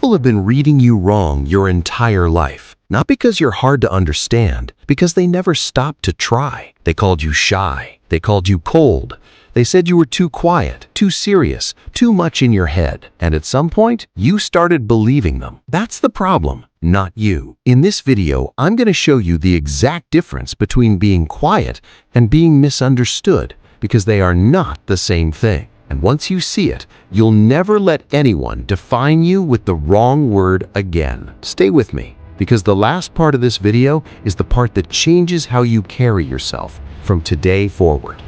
People have been reading you wrong your entire life. Not because you're hard to understand, because they never stopped to try. They called you shy. They called you cold. They said you were too quiet, too serious, too much in your head. And at some point, you started believing them. That's the problem, not you. In this video, I'm going to show you the exact difference between being quiet and being misunderstood, because they are not the same thing. And once you see it, you'll never let anyone define you with the wrong word again. Stay with me, because the last part of this video is the part that changes how you carry yourself from today forward.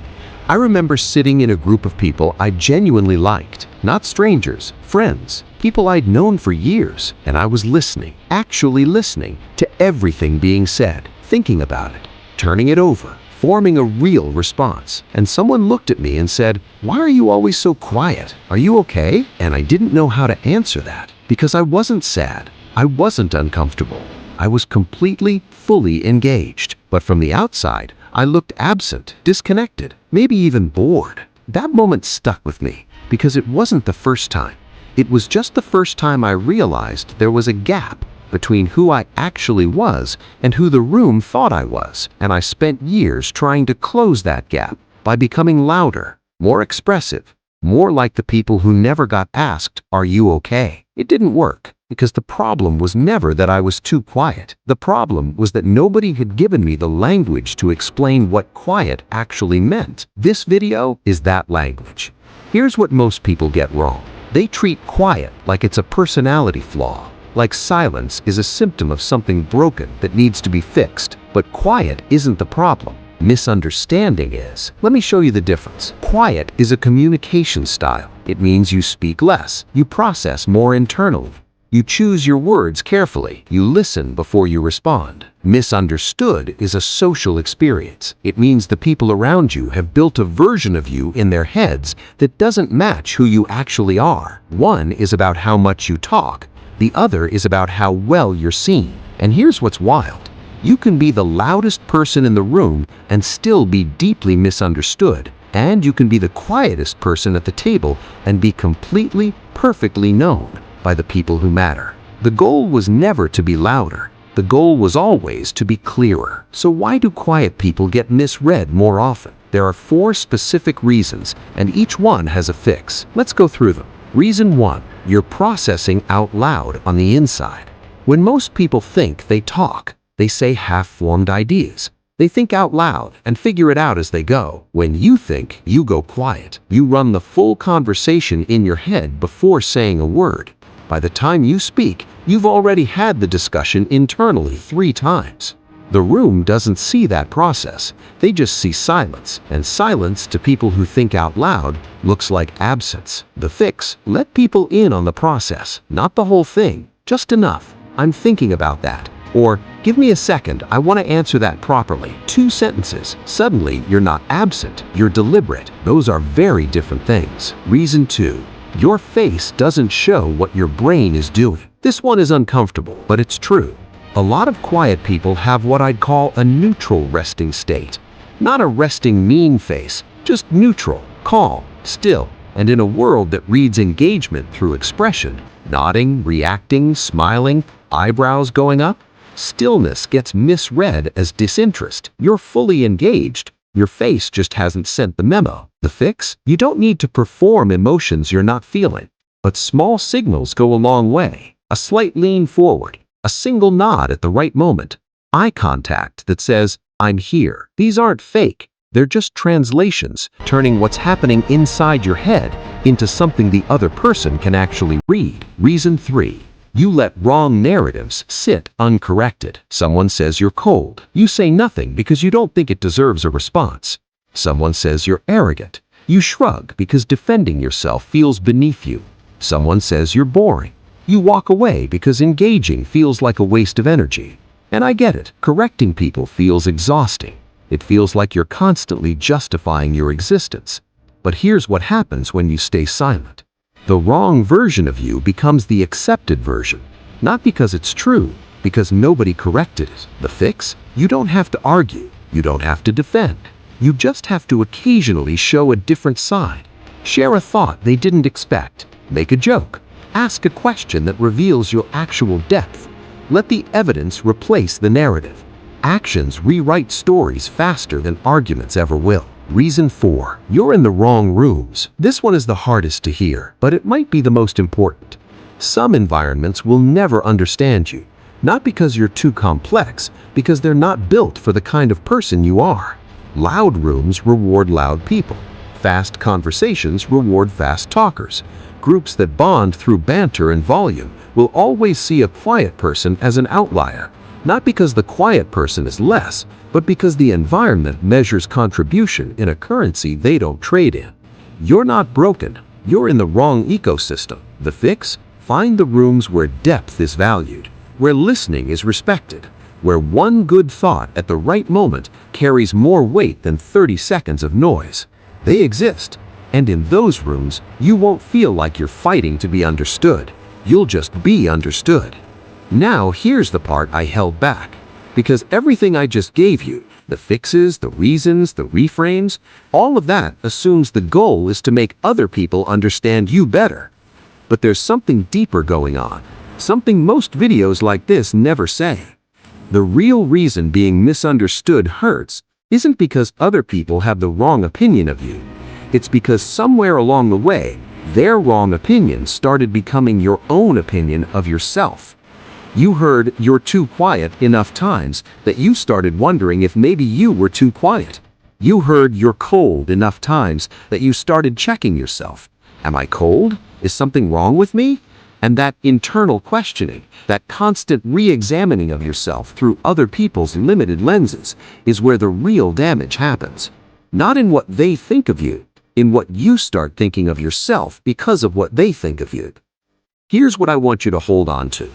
I remember sitting in a group of people I genuinely liked, not strangers, friends, people I'd known for years, and I was listening, actually listening to everything being said, thinking about it, turning it over, forming a real response. And someone looked at me and said, "Why are you always so quiet? Are you okay?" And I didn't know how to answer that, because I wasn't sad. I wasn't uncomfortable. I was completely, fully engaged. But from the outside, I looked absent, disconnected, maybe even bored. That moment stuck with me, because it wasn't the first time. It was just the first time I realized there was a gap between who I actually was and who the room thought I was. And I spent years trying to close that gap by becoming louder, more expressive, more like the people who never got asked, "Are you okay?" It didn't work, because the problem was never that I was too quiet. The problem was that nobody had given me the language to explain what quiet actually meant. This video is that language. Here's what most people get wrong. They treat quiet like it's a personality flaw, like silence is a symptom of something broken that needs to be fixed. But quiet isn't the problem. Misunderstanding is. Let me show you the difference. Quiet is a communication style. It means you speak less, you process more internally, you choose your words carefully, you listen before you respond. Misunderstood is a social experience. It means the people around you have built a version of you in their heads that doesn't match who you actually are. One is about how much you talk. The other is about how well you're seen. And here's what's wild. You can be the loudest person in the room and still be deeply misunderstood. And you can be the quietest person at the table and be completely, perfectly known by the people who matter. The goal was never to be louder. The goal was always to be clearer. So why do quiet people get misread more often? There are 4 specific reasons, and each one has a fix. Let's go through them. Reason 1. You're processing out loud on the inside. When most people think, they talk. They say half-formed ideas. They think out loud and figure it out as they go. When you think, you go quiet. You run the full conversation in your head before saying a word. By the time you speak, you've already had the discussion internally 3 times. The room doesn't see that process. They just see silence. And silence, to people who think out loud, looks like absence. The fix: let people in on the process. Not the whole thing, just enough. "I'm thinking about that." Or, "Give me a second, I want to answer that properly." 2 sentences. Suddenly, you're not absent, you're deliberate. Those are very different things. Reason 2. Your face doesn't show what your brain is doing. This one is uncomfortable, but it's true. A lot of quiet people have what I'd call a neutral resting state. Not a resting mean face, just neutral, calm, still. And in a world that reads engagement through expression, nodding, reacting, smiling, eyebrows going up, stillness gets misread as disinterest. You're fully engaged. Your face just hasn't sent the memo. The fix? You don't need to perform emotions you're not feeling. But small signals go a long way. A slight lean forward, a single nod at the right moment, eye contact that says, "I'm here." These aren't fake. They're just translations, turning what's happening inside your head into something the other person can actually read. Reason 3. You let wrong narratives sit uncorrected. Someone says you're cold. You say nothing because you don't think it deserves a response. Someone says you're arrogant. You shrug because defending yourself feels beneath you. Someone says you're boring. You walk away because engaging feels like a waste of energy. And I get it. Correcting people feels exhausting. It feels like you're constantly justifying your existence. But here's what happens when you stay silent. The wrong version of you becomes the accepted version. Not because it's true, because nobody corrected it. The fix? You don't have to argue. You don't have to defend. You just have to occasionally show a different side. Share a thought they didn't expect. Make a joke. Ask a question that reveals your actual depth. Let the evidence replace the narrative. Actions rewrite stories faster than arguments ever will. Reason 4. You're in the wrong rooms. This one is the hardest to hear, but it might be the most important. Some environments will never understand you. Not because you're too complex, because they're not built for the kind of person you are. Loud rooms reward loud people. Fast conversations reward fast talkers. Groups that bond through banter and volume will always see a quiet person as an outlier. Not because the quiet person is less, but because the environment measures contribution in a currency they don't trade in. You're not broken. You're in the wrong ecosystem. The fix? Find the rooms where depth is valued, where listening is respected, where one good thought at the right moment carries more weight than 30 seconds of noise. They exist, and in those rooms, you won't feel like you're fighting to be understood. You'll just be understood. Now here's the part I held back, because everything I just gave you, the fixes, the reasons, the reframes, all of that assumes the goal is to make other people understand you better. But there's something deeper going on, something most videos like this never say. The real reason being misunderstood hurts isn't because other people have the wrong opinion of you. It's because somewhere along the way, their wrong opinion started becoming your own opinion of yourself. You heard "you're too quiet" enough times that you started wondering if maybe you were too quiet. You heard "you're cold" enough times that you started checking yourself. Am I cold? Is something wrong with me? And that internal questioning, that constant re-examining of yourself through other people's limited lenses, is where the real damage happens. Not in what they think of you, in what you start thinking of yourself because of what they think of you. Here's what I want you to hold on to.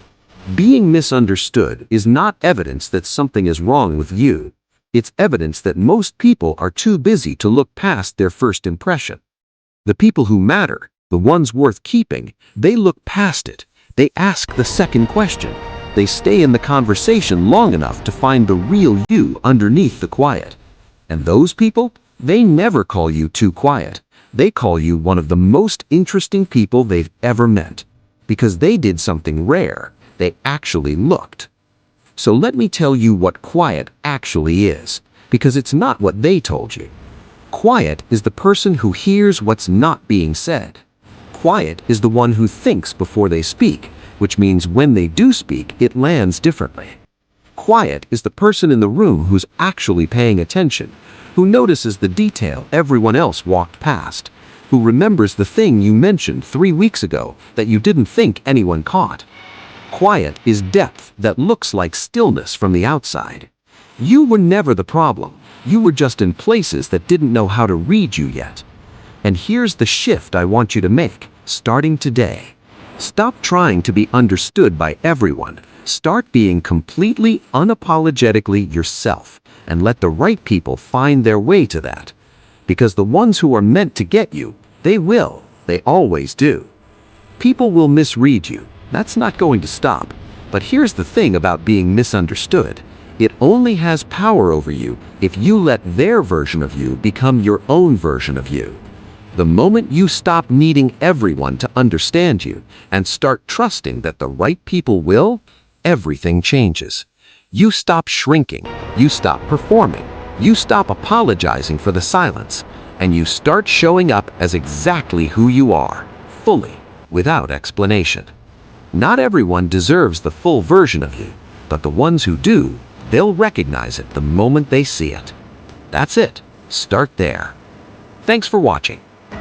Being misunderstood is not evidence that something is wrong with you. It's evidence that most people are too busy to look past their first impression. The people who matter, the ones worth keeping, they look past it. They ask the second question. They stay in the conversation long enough to find the real you underneath the quiet. And those people, they never call you too quiet. They call you one of the most interesting people they've ever met. Because they did something rare. They actually looked. So let me tell you what quiet actually is, because it's not what they told you. Quiet is the person who hears what's not being said. Quiet is the one who thinks before they speak, which means when they do speak, it lands differently. Quiet is the person in the room who's actually paying attention, who notices the detail everyone else walked past, who remembers the thing you mentioned 3 weeks ago that you didn't think anyone caught. Quiet is depth that looks like stillness from the outside. You were never the problem. You were just in places that didn't know how to read you yet. And here's the shift I want you to make, starting today. Stop trying to be understood by everyone. Start being completely, unapologetically yourself, and let the right people find their way to that. Because the ones who are meant to get you, they will. They always do. People will misread you. That's not going to stop. But here's the thing about being misunderstood. It only has power over you if you let their version of you become your own version of you. The moment you stop needing everyone to understand you and start trusting that the right people will, everything changes. You stop shrinking. You stop performing. You stop apologizing for the silence. And you start showing up as exactly who you are, fully, without explanation. Not everyone deserves the full version of you, but the ones who do, they'll recognize it the moment they see it. That's it. Start there. Thanks for watching.